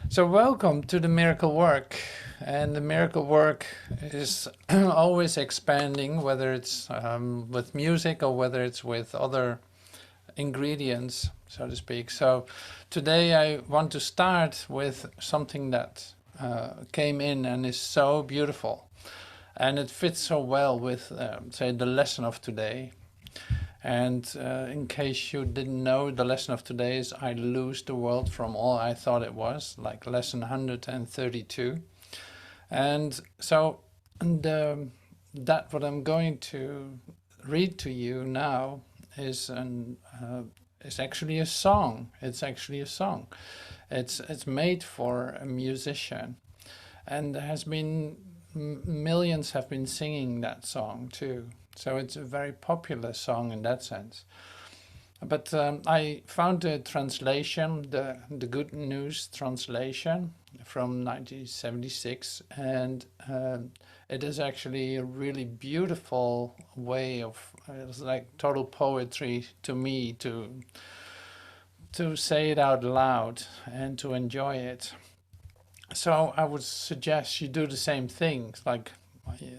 So welcome to the miracle work. And the miracle work is always expanding, whether it's with music or whether it's with other ingredients, so to speak. So today I want to start with something that came in and is so beautiful. And it fits so well with, say, the lesson of today. And in case you didn't know, the lesson of today is I lose the world from all I thought it was, like lesson 132. And so that what I'm going to read to you now is is actually a song. It's actually a song. It's made for a musician, and there has been millions have been singing that song too. So it's a very popular song in that sense. But I found the translation, the Good News translation from 1976, and it is actually a really beautiful way of, it's like total poetry to me to say it out loud and to enjoy it. So I would suggest you do the same thing. Like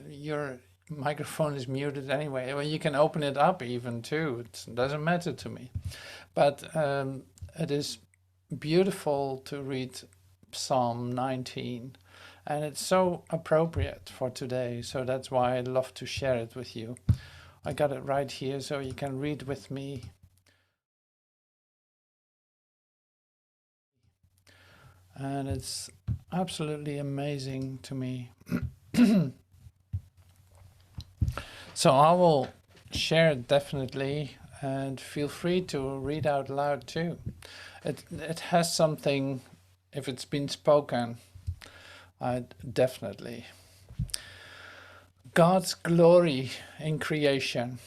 your microphone is muted anyway. Well, you can open it up even too. It doesn't matter to me. But it is beautiful to read Psalm 19. And it's so appropriate for today. So that's why I love to share it with you. I got it right here so you can read with me. And it's absolutely amazing to me. So I will share it definitely, and feel free to read out loud too. It has something, if it's been spoken, definitely. God's glory in creation.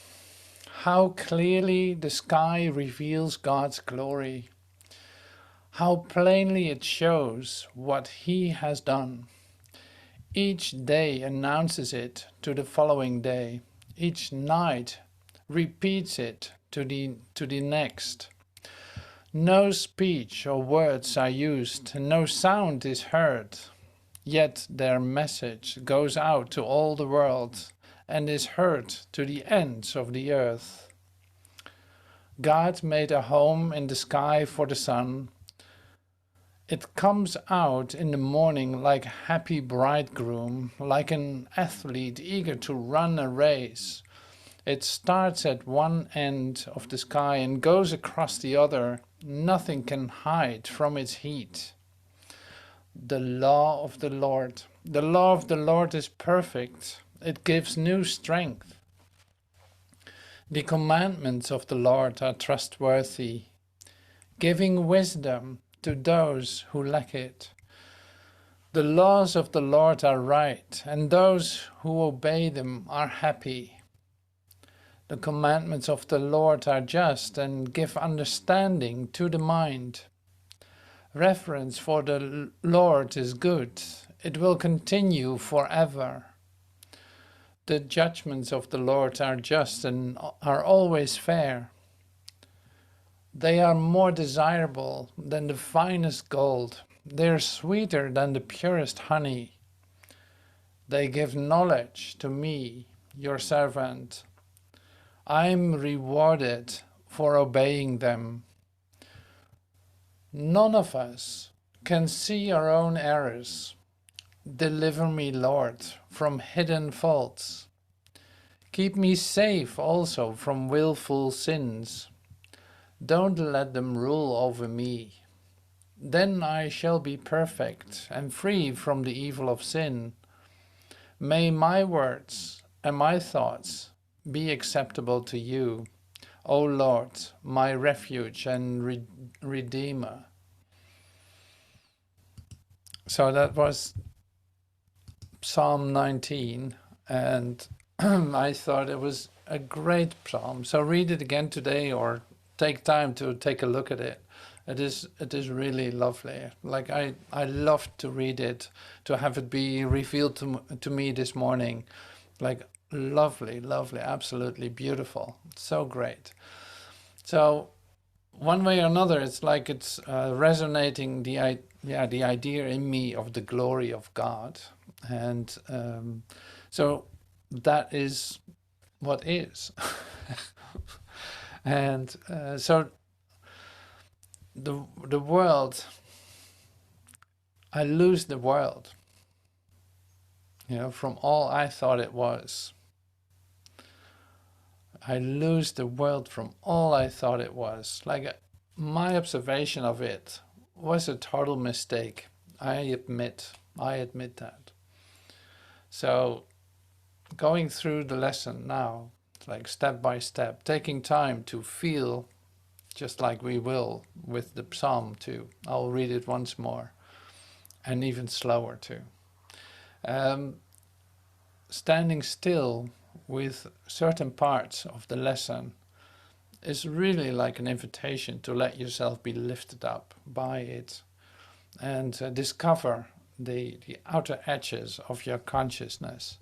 How clearly the sky reveals God's glory. How plainly it shows what He has done. Each day announces it to the following day. Each night repeats it to the next. No speech or words are used, no sound is heard. Yet their message goes out to all the world and is heard to the ends of the earth. God made a home in the sky for the sun. It comes out in the morning like a happy bridegroom, like an athlete eager to run a race. It starts at one end of the sky and goes across the other. Nothing can hide from its heat. The law of the Lord. The law of the Lord is perfect. It gives new strength. The commandments of the Lord are trustworthy, giving wisdom to those who lack it. The laws of the Lord are right, and those who obey them are happy. The commandments of the Lord are just and give understanding to the mind. Reverence for the Lord is good. It will continue forever. The judgments of the Lord are just and are always fair. They are more desirable than the finest gold. They are sweeter than the purest honey. They give knowledge to me, your servant. I am rewarded for obeying them. None of us can see our own errors. Deliver me, Lord, from hidden faults. Keep me safe also from willful sins. Don't let them rule over me. Then I shall be perfect and free from the evil of sin. May my words and my thoughts be acceptable to you, O Lord, my refuge and Redeemer. So that was Psalm 19, and I thought it was a great psalm. So read it again today or take time to take a look at it. It is really lovely. Like I loved to read it, to have it be revealed to me this morning. Like lovely, lovely, absolutely beautiful. So great. So one way or another, it's like it's resonating the idea in me of the glory of God, and so that is what is, and so the world, I lose the world, from all I thought it was. I lose the world from all I thought it was. Like my observation of it was a total mistake. I admit that. So going through the lesson now, like step by step, taking time to feel, just like we will with the psalm too. I'll read it once more, and even slower too. Standing still with certain parts of the lesson is really like an invitation to let yourself be lifted up by it, and discover the outer edges of your consciousness,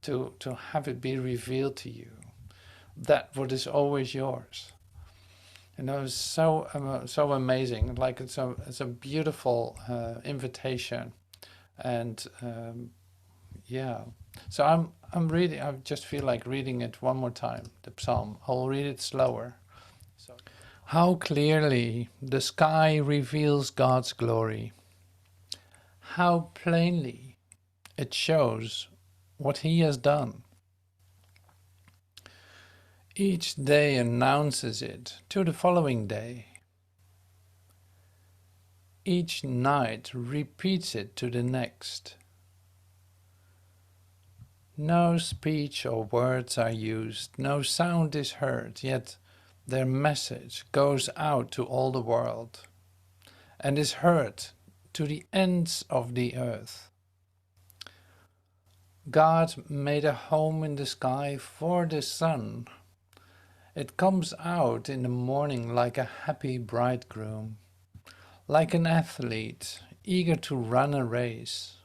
to have it be revealed to you, that what is always yours. It's so amazing. Like it's a beautiful invitation, and yeah. So I'm reading. I just feel like reading it one more time. The psalm. I'll read it slower. So, how clearly the sky reveals God's glory. How plainly it shows what He has done. Each day announces it to the following day. Each night repeats it to the next. No speech or words are used, no sound is heard, yet their message goes out to all the world and is heard to the ends of the earth. God made a home in the sky for the sun. It comes out in the morning like a happy bridegroom, like an athlete eager to run a race.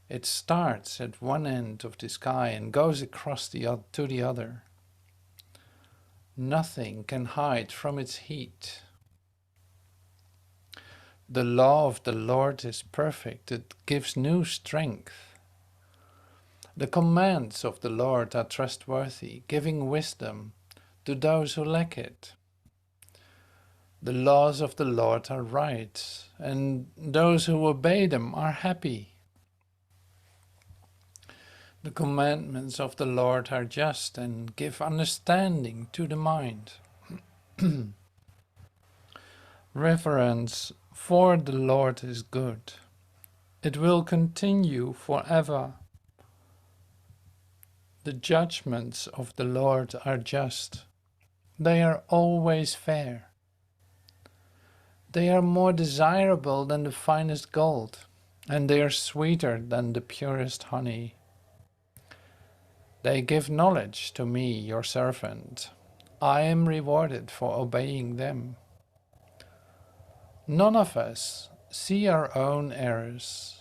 It starts at one end of the sky and goes across to the other. Nothing can hide from its heat. The law of the Lord is perfect, it gives new strength. The commands of the Lord are trustworthy, giving wisdom to those who lack it. The laws of the Lord are right, and those who obey them are happy. The commandments of the Lord are just and give understanding to the mind. Reverence for the Lord is good. It will continue forever. The judgments of the Lord are just. They are always fair. They are more desirable than the finest gold, and they are sweeter than the purest honey. They give knowledge to me, your servant. I am rewarded for obeying them. None of us see our own errors.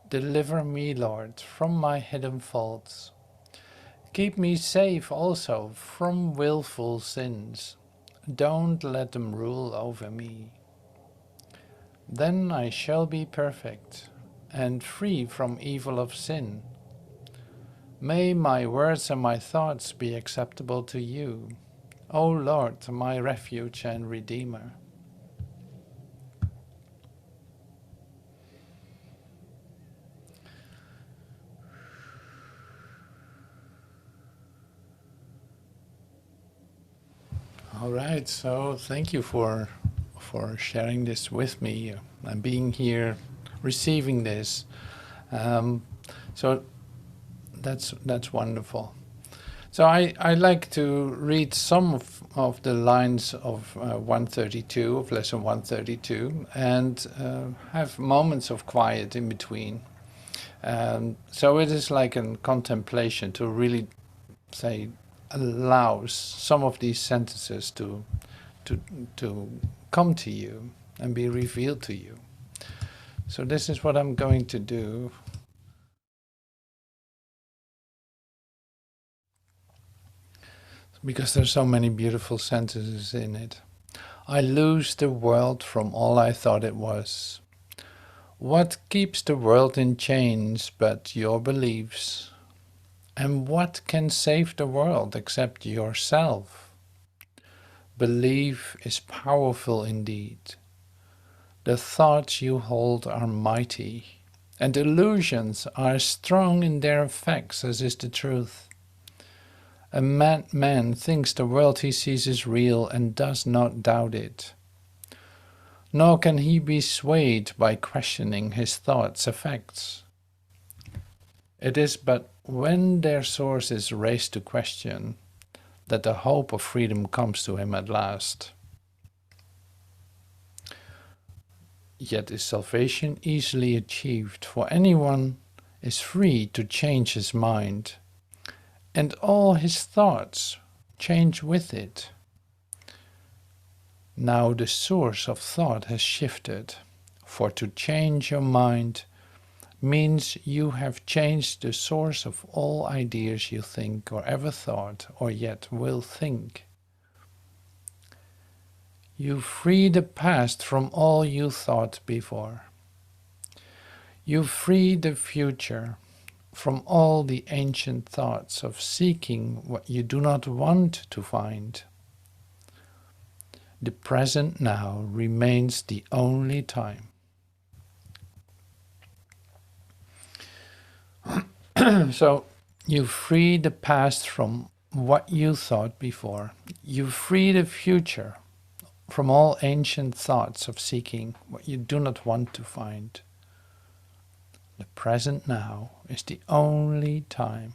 Deliver me, Lord, from my hidden faults. Keep me safe also from willful sins. Don't let them rule over me. Then I shall be perfect and free from evil of sin. May my words and my thoughts be acceptable to you, O Lord, my refuge and Redeemer. All right, so thank you for sharing this with me and being here, receiving this. So that's wonderful. So I like to read some of the lines of 132, of lesson 132, and have moments of quiet in between. So it is like a contemplation to really say, allows some of these sentences to come to you and be revealed to you. So this is what I'm going to do. because there's so many beautiful sentences in it. I lose the world from all I thought it was. What keeps the world in chains but your beliefs? And what can save the world except yourself? Belief is powerful indeed. The thoughts you hold are mighty, and illusions are strong in their effects, as is the truth. A madman thinks the world he sees is real and does not doubt it. Nor can he be swayed by questioning his thoughts' effects. It is but when their source is raised to question that the hope of freedom comes to him at last. Yet is salvation easily achieved, for anyone is free to change his mind, and all his thoughts change with it. Now the source of thought has shifted, for to change your mind means you have changed the source of all ideas you think or ever thought or yet will think. You free the past from all you thought before. You free the future from all the ancient thoughts of seeking what you do not want to find. The present now remains the only time. So you free the past from what you thought before. You free the future from all ancient thoughts of seeking what you do not want to find. The present now is the only time.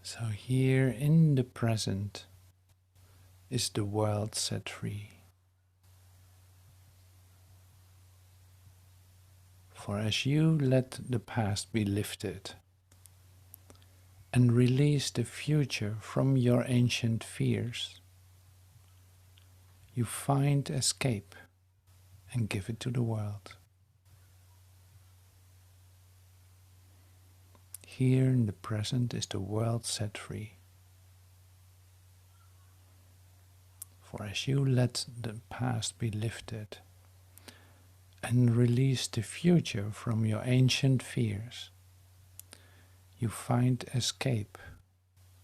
So here in the present is the world set free. For as you let the past be lifted and release the future from your ancient fears, you find escape and give it to the world. Here in the present is the world set free. For as you let the past be lifted and release the future from your ancient fears, you find escape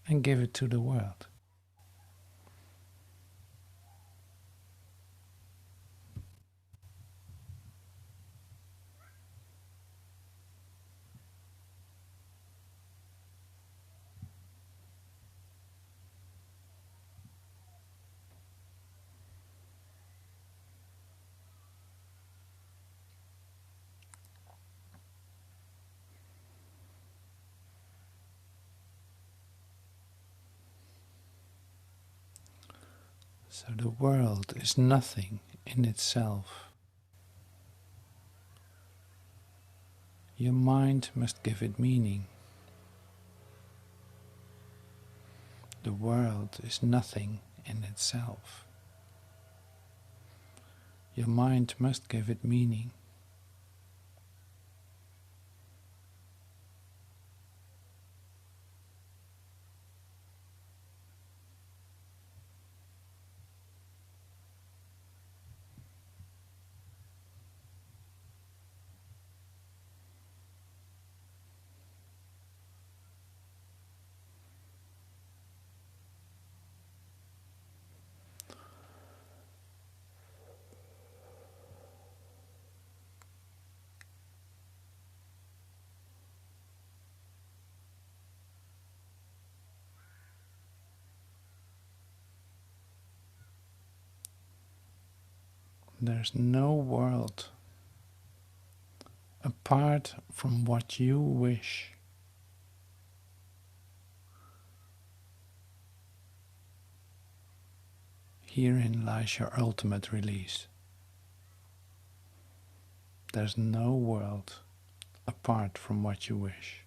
and give it to the world. So the world is nothing in itself. Your mind must give it meaning. The world is nothing in itself. Your mind must give it meaning. There's no world apart from what you wish. Herein lies your ultimate release. There's no world apart from what you wish.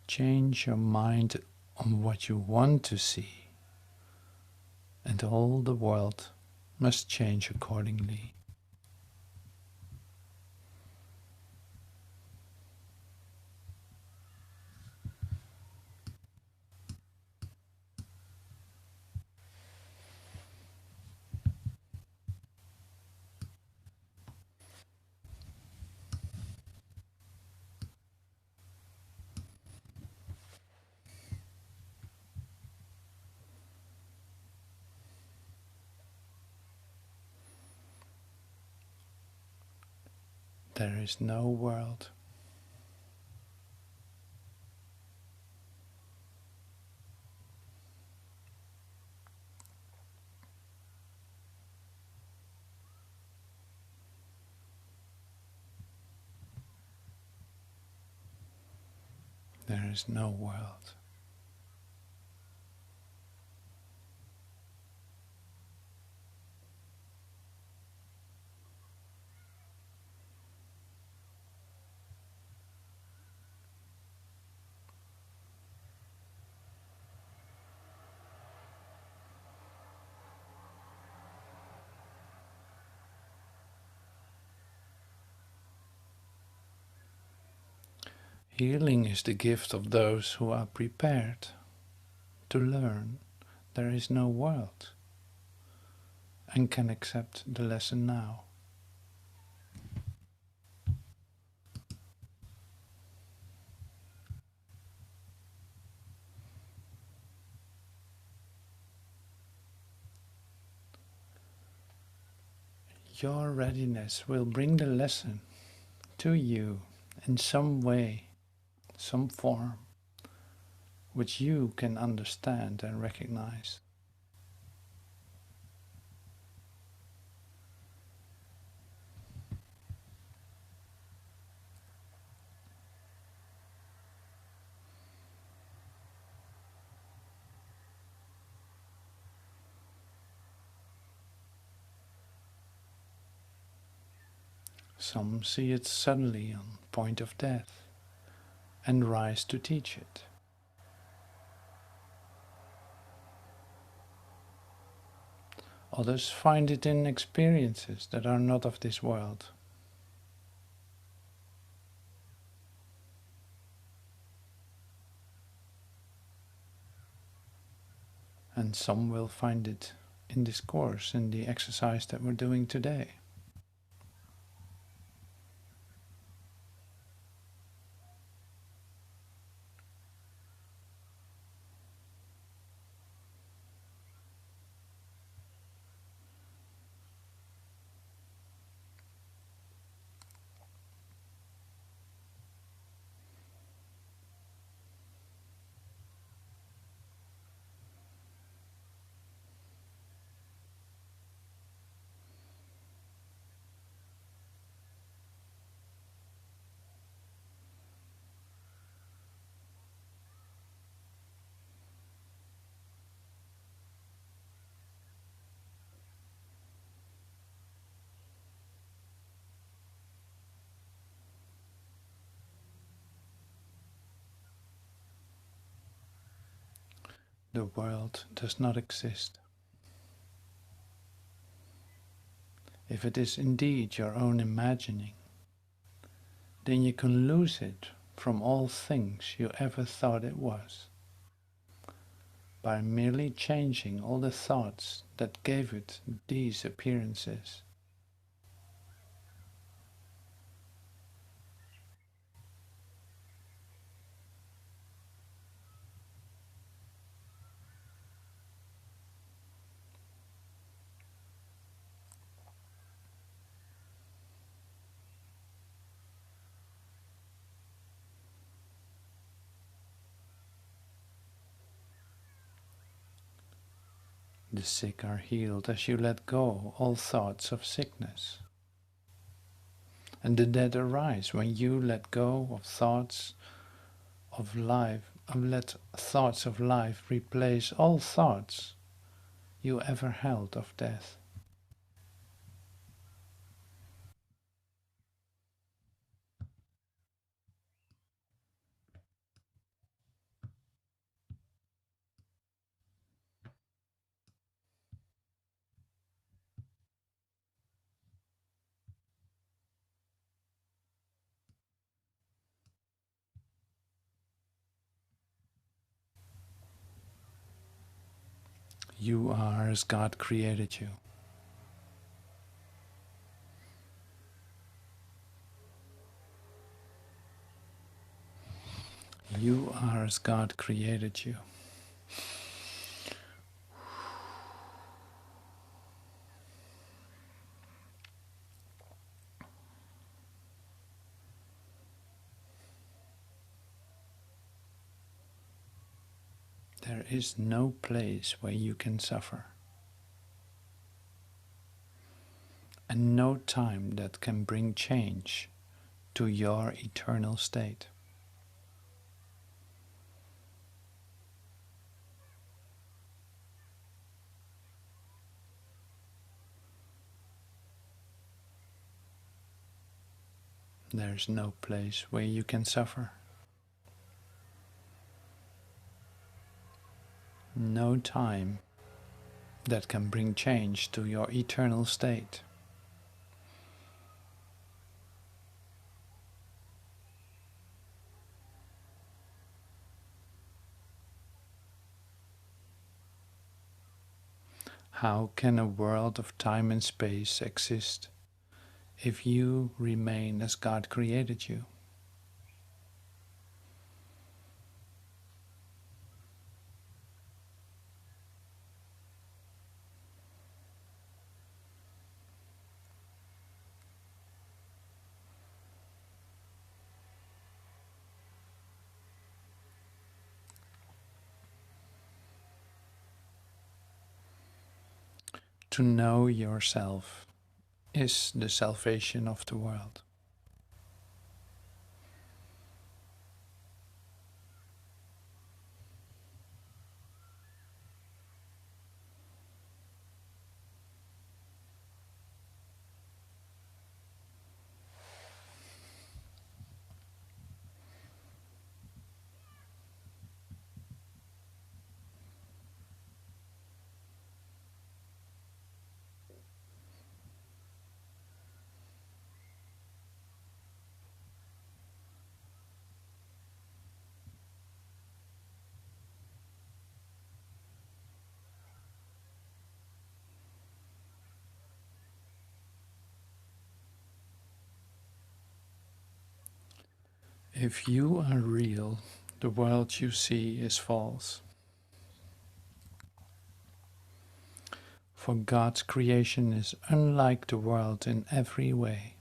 Change your mind on what you want to see, and all the world must change accordingly. There is no world. There is no world. Healing is the gift of those who are prepared to learn there is no world and can accept the lesson now. Your readiness will bring the lesson to you in some way, some form, which you can understand and recognize. Some see it suddenly on point of death and rise to teach it. Others find it in experiences that are not of this world. And some will find it in this course, in the exercise that we're doing today. the world does not exist. If it is indeed your own imagining, then you can lose it from all things you ever thought it was, by merely changing all the thoughts that gave it these appearances. The sick are healed as you let go all thoughts of sickness. And the dead arise when you let go of thoughts of life, and let thoughts of life replace all thoughts you ever held of death. You are as God created you. You are as God created you. There is no place where you can suffer, and no time that can bring change to your eternal state. There is no place where you can suffer, no time that can bring change to your eternal state. How can a world of time and space exist if you remain as God created you? To know yourself is the salvation of the world. If you are real, the world you see is false. For God's creation is unlike the world in every way.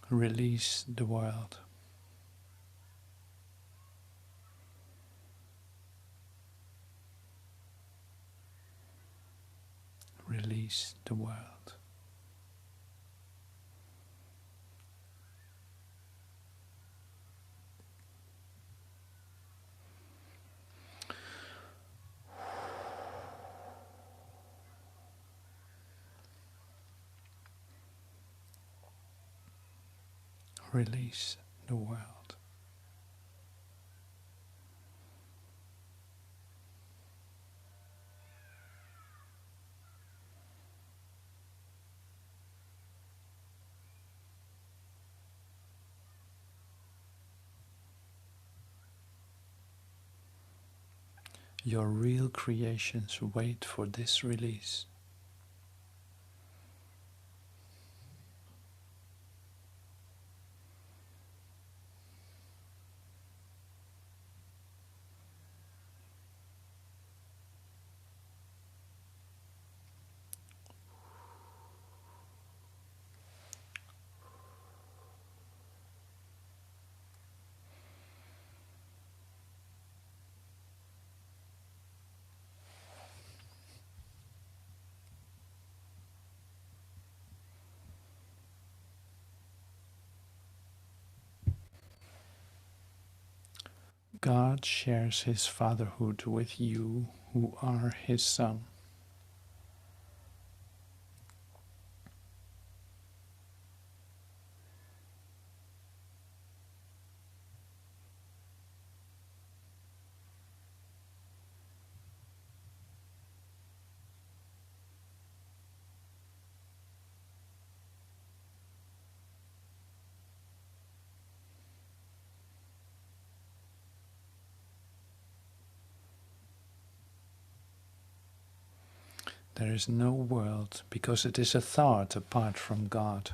Release the world. Release the world. Release the world. Your real creations wait for this release. God shares his fatherhood with you who are his son. There is no world because it is a thought apart from God.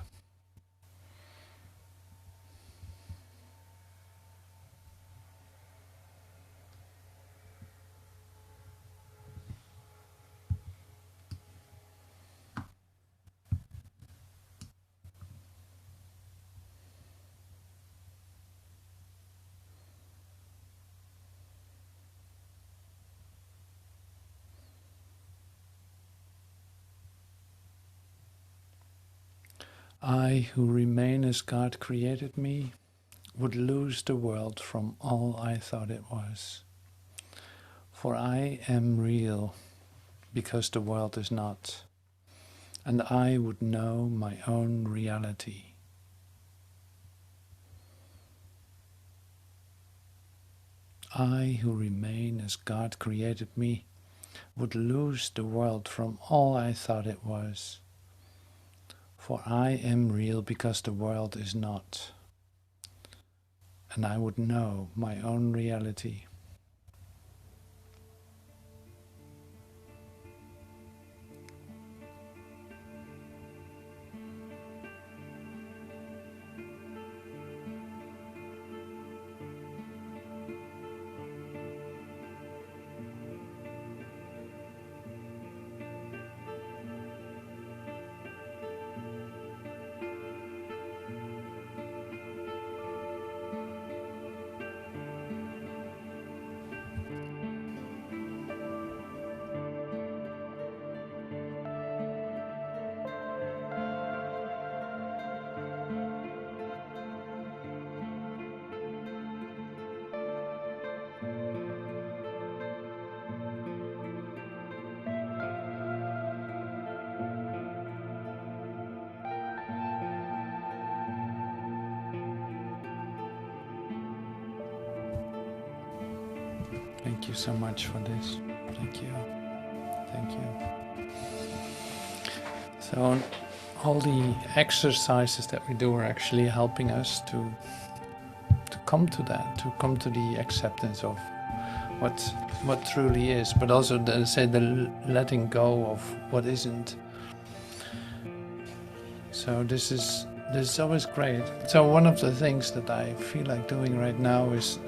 I, who remain as God created me, would lose the world from all I thought it was. For I am real because the world is not, and I would know my own reality. I, who remain as God created me, would lose the world from all I thought it was. For I am real because the world is not, and I would know my own reality. Thank you so much for this. Thank you. Thank you. So all the exercises that we do are actually helping us to come to that, to come to the acceptance of what truly is, but also the letting go of what isn't. So this is always great. So one of the things that I feel like doing right now is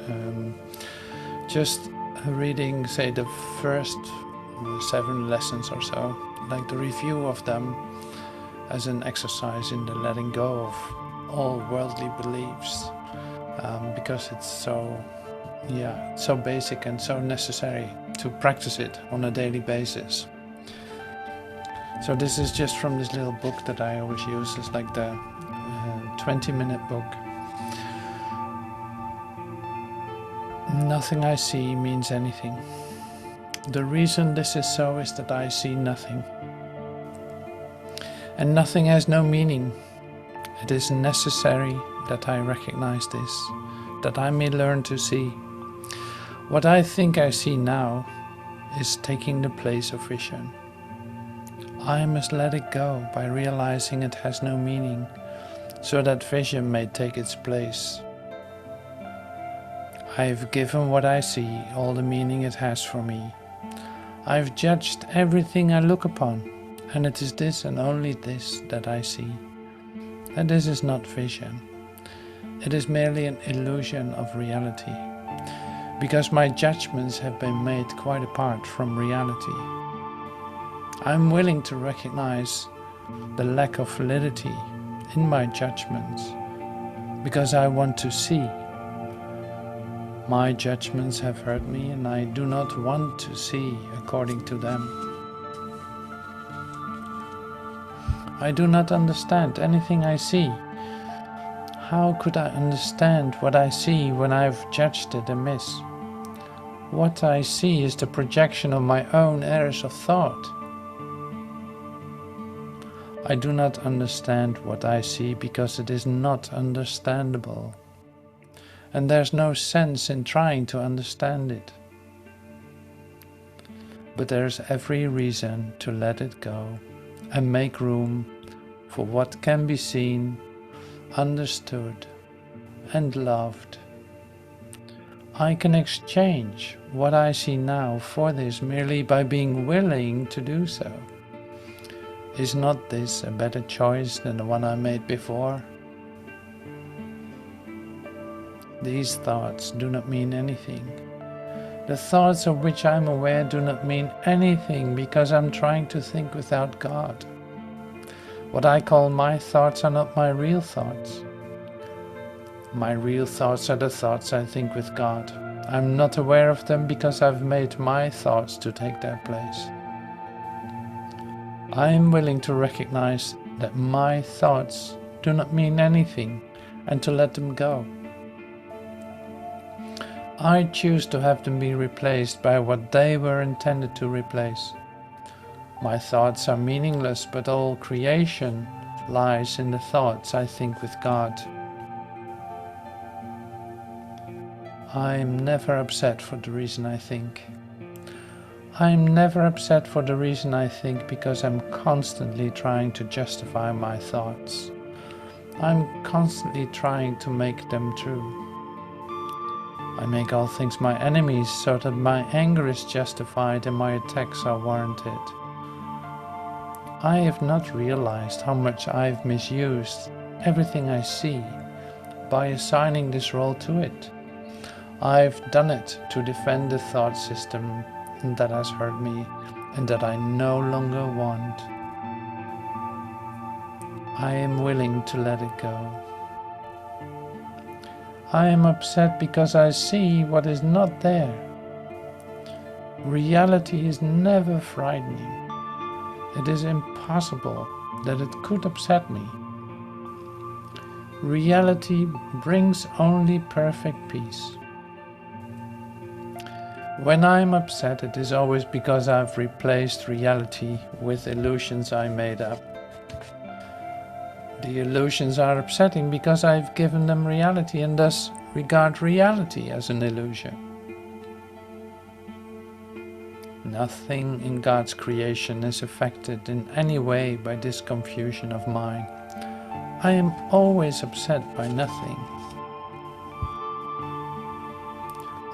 just reading, say, the first 7 lessons or so, like the review of them as an exercise in the letting go of all worldly beliefs, because it's so basic and so necessary to practice it on a daily basis. So this is just from this little book that I always use. It's like the 20-minute book. Nothing I see means anything. The reason this is so is that I see nothing. And nothing has no meaning. It is necessary that I recognize this, that I may learn to see. What I think I see now is taking the place of vision. I must let it go by realizing it has no meaning, so that vision may take its place. I have given what I see all the meaning it has for me. I have judged everything I look upon, and it is this and only this that I see. And this is not vision. It is merely an illusion of reality, because my judgments have been made quite apart from reality. I am willing to recognize the lack of validity in my judgments, because I want to see. My judgments have hurt me, and I do not want to see according to them. I do not understand anything I see. How could I understand what I see when I have judged it amiss? What I see is the projection of my own errors of thought. I do not understand what I see because it is not understandable. And there's no sense in trying to understand it. But there's every reason to let it go and make room for what can be seen, understood, and loved. I can exchange what I see now for this merely by being willing to do so. Is not this a better choice than the one I made before? These thoughts do not mean anything. The thoughts of which I am aware do not mean anything because I'm trying to think without God. What I call my thoughts are not my real thoughts. My real thoughts are the thoughts I think with God. I'm not aware of them because I've made my thoughts to take their place. I am willing to recognize that my thoughts do not mean anything and to let them go. I choose to have them be replaced by what they were intended to replace. My thoughts are meaningless, but all creation lies in the thoughts I think with God. I am never upset for the reason I think. I am never upset for the reason I think because I'm constantly trying to justify my thoughts. I'm constantly trying to make them true. I make all things my enemies so that my anger is justified and my attacks are warranted. I have not realized how much I've misused everything I see by assigning this role to it. I've done it to defend the thought system that has hurt me and that I no longer want. I am willing to let it go. I am upset because I see what is not there. Reality is never frightening. It is impossible that it could upset me. Reality brings only perfect peace. When I am upset, it is always because I've replaced reality with illusions I made up. The illusions are upsetting because I've given them reality and thus regard reality as an illusion. Nothing in God's creation is affected in any way by this confusion of mine. I am always upset by nothing.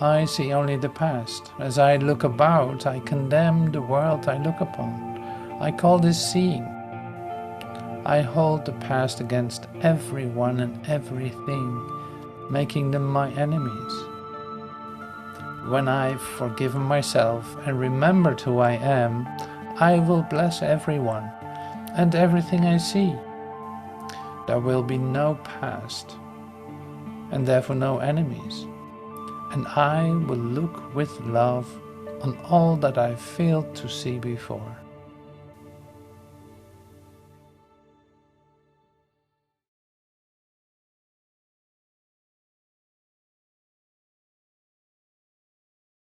I see only the past. As I look about, I condemn the world I look upon. I call this seeing. I hold the past against everyone and everything, making them my enemies. When I've forgiven myself and remembered who I am, I will bless everyone and everything I see. there will be no past, and therefore no enemies, and I will look with love on all that I failed to see before.